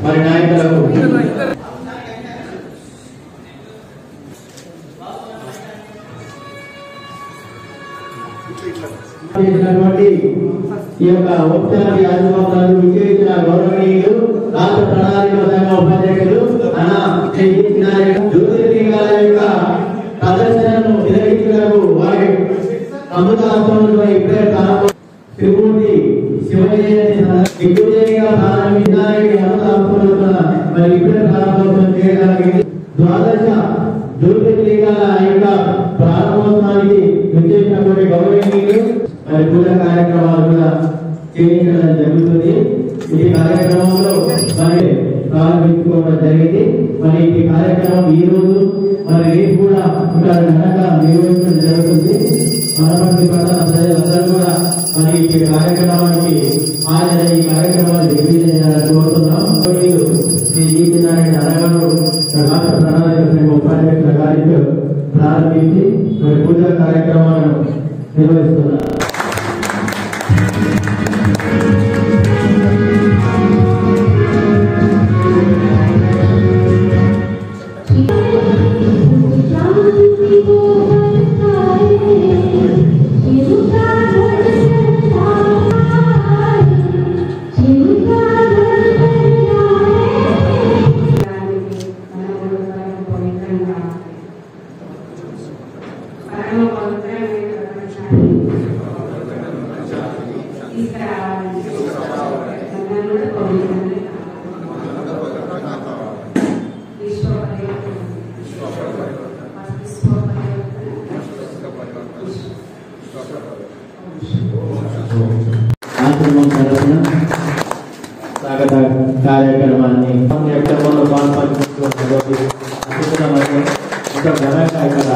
మరి నాయకులకు ఈ యొక్క ఉపచారి యాజమాన్యాలు విజయించిన గౌరవనీయులు రాష్ట్ర ప్రణాళిక సంఘ ఉపాధ్యక్షులు జ్యోతిర్లింగాల యొక్క ప్రదర్శనను నిర్వహించడానికి వారి అమృతాస్త్రంలో ఇప్పుడే త్రిమూర్తి శివజయంతిగా ప్రారంభించడానికి అమృతాస్త్రంలో మరి ఇప్పుడే ప్రారంభోత్సవం చేయడానికి ద్వాదశ జ్యోతిర్లింగాల యొక్క ప్రారంభోత్సవానికి విజయించినటువంటి గౌరవనీయులు మరి పూజ కార్యక్రమాలు కూడా చేయించడం జరుగుతుంది. ఈ కార్యక్రమంలో మరి ప్రారంభించుకోవడం జరిగింది. మరి ఈ కార్యక్రమం ఈ రోజు మరి రేపు కూడా ఇక్కడ ఘనంగా నిర్వహించడం జరుగుతుంది. మనమంది పట్టణ ప్రజలందరూ కూడా మరి ఈ కార్యక్రమానికి హాజరై ఈ కార్యక్రమాన్ని దిగ్విజయం కోరుతున్నాం. శ్రీ జీవితారాయణ అరగారు రాష్ట్ర ప్రణాళిక సంఘ ఉపాధ్యక్షుల గారికి ప్రారంభించి మరి పూజా కార్యక్రమాలను నిర్వహిస్తున్నారు. స్వాగత కార్యక్రమాన్ని కార్యక్రమంలో పాల్పంచుకున్నటువంటి ఘనంగా ఇక్కడ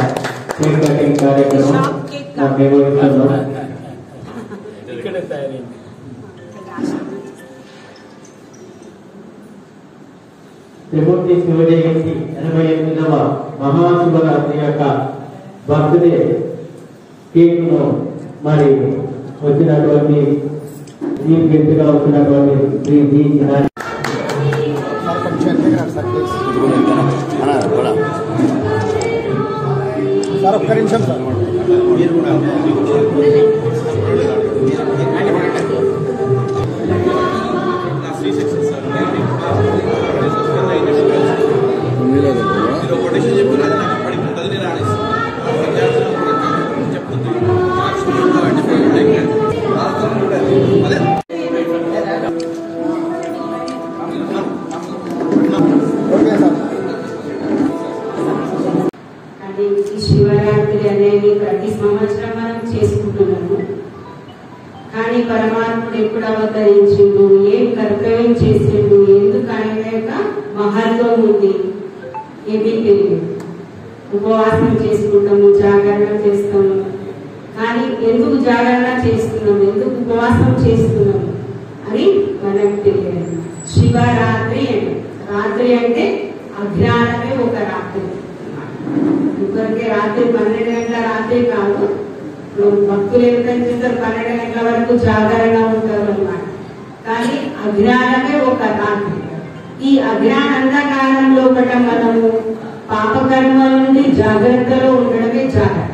కేక్ కటింగ్ కార్యక్రమం నిర్వహిస్తున్నాం. త్రిమూర్తి శివజయంతి 88వ మహాశివరాత్రి యొక్క బర్త్డే కేక్ ను మరి వచ్చినటువంటి చీఫ్ గెస్ట్ గా వచ్చినటువంటి శ్రీ జి సార్ ఒక్క నిమిషం సార్ మీరు కూడా శివరాత్రి అనేది ప్రతి సంవత్సరం మనం చేసుకుంటున్నాము. కానీ పరమాత్ముడు ఎప్పుడు అవతరించిండు, ఏం కర్తవ్యం చేసిండు, ఎందుకు ఆయన యొక్క మహత్వం ఉంది ఏమీ తెలియదు. ఉపవాసం చేసుకుంటాము, జాగరణ చేస్తాము. కానీ ఎందుకు జాగరణ చేస్తున్నాము, ఎందుకు ఉపవాసం చేస్తున్నాము అని మనకు తెలియదు. శివరాత్రి అంటే రాత్రి అంటే అజ్ఞానమే ఒక రాత్రి. ఒకరికి రాత్రి 12 గంటల రాత్రి కాదు. భక్తులు ఎంత చేస్తారు, 12 గంటల వరకు జాగరణ ఉంటారు అన్నమాట. కానీ అజ్ఞానమే ఒక రాత్రి. ఈ అజ్ఞాన అంధకారంలో మనము పాపకర్మల నుండి జాగ్రత్తలో ఉండడమే జాగరణ.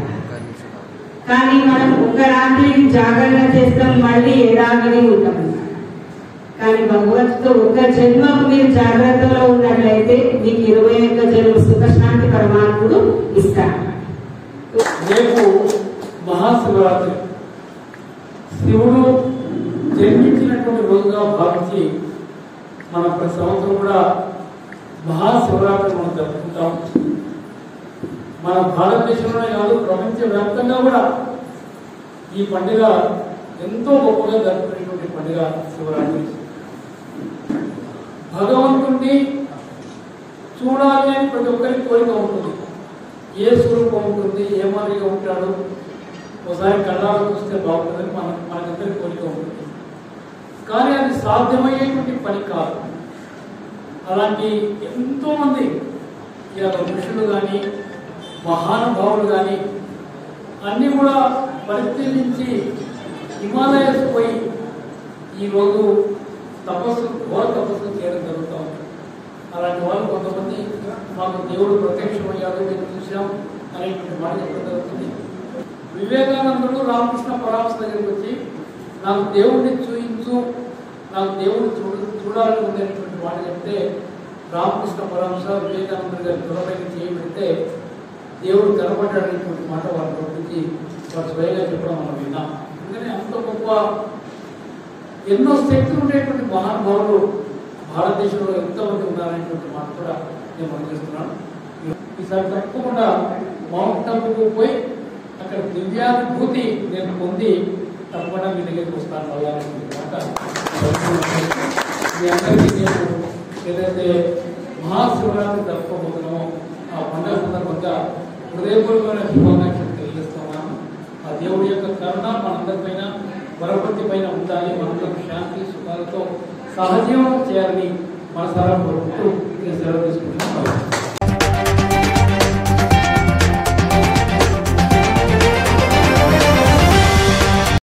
కానీ మనం ఒక రాత్రి జాగరణ చేస్తాం, మళ్ళీ ఏడాదిని ఉంటాం. కానీ భగవంతుతో ఒక జన్మకు మీరు జాగ్రత్తలో ఉన్నట్లయితే మీకు 21 జన్మ సుఖశాంతి పరమాత్ముడు ఇస్తారు. రేపు మహాశివరాత్రి శివుడు జన్మించినటువంటి రోజుగా భావించి మనం ప్రతి సంవత్సరం కూడా మహాశివరాత్రి మనం జరుపుకుంటాం. మన భారతదేశంలోనే కాదు, ప్రపంచవ్యాప్తంగా కూడా ఈ పండుగ ఎంతో గొప్పగా జరుపుకునేటువంటి పండుగ శివరాత్రి. భగవంతుడిని చూడాలి అని ప్రతి ఒక్కరికి కోరిక ఉంటుంది. ఏ స్వరూపం ఉంటుంది, ఏ మాదిరిగా ఉంటాడు, ఒకసారి కళ్ళారా చూస్తే బాగుంటుందని మనకిద్దరికి కోరిక ఉంటుంది. కానీ అది సాధ్యమయ్యేటువంటి పని కాదు. అలాంటి ఎంతో మంది ఇలా ఋషులు కానీ మహానుభావులు కానీ అన్నీ కూడా పరిశీలించి హిమాలయస్ పోయి ఈరోజు ఘోర తపస్సు చేయడం జరుగుతూ ఉంది. అలాంటి వాళ్ళు కొంతమంది మాకు దేవుడు ప్రత్యక్షమయ్యాడు మేము చూసాం అనేటువంటి మాట చెప్పడం జరుగుతుంది. వివేకానందుడు రామకృష్ణ పరమహంస దగ్గరికి వచ్చి నాకు దేవుడిని చూయించు, నాకు దేవుడు చూడాలని ఉండేటువంటి మాట చెప్తే రామకృష్ణ పరమహంస వివేకానందుడు గారి త్వరపైకి చేయబెడితే దేవుడు కనపడ్డాడనేటువంటి మాట వాళ్ళ గురించి వారు స్వయంగా చెప్పడం మనం విన్నాం. అందుకని అంత గొప్ప ఎన్నో శక్తులు ఉండేటువంటి మహానుభావులు భారతదేశంలో ఎంతమంది ఉన్నారనేటువంటి మాట కూడా నేను మనం చేస్తున్నాను. ఈసారి తప్పకుండా మౌంట్ ఆబుకు పోయి అక్కడ దివ్యానుభూతి నేను పొంది తప్పకుండా మీ దగ్గరికి వస్తాను అవ్వాలనేటువంటి మాట మీ అందరికీ నేను ఏదైతే మహాశివరాత్రి జరుపుకోబోతున్నామో ఆ పండుగ సందర్భంగా హృదయపూర్వకమైన శుభాకాంక్షలు తెలియజేస్తున్నాను. ఆ దేవుడి యొక్క కరుణ మనందరిపైన వరపతి పైన ఉండాలి, మనందరూ శాంతి సుఖాలతో సహజీవనం చేయాలని మనసారా కోరుకుంటూ సెలవు తీసుకుంటున్నాను.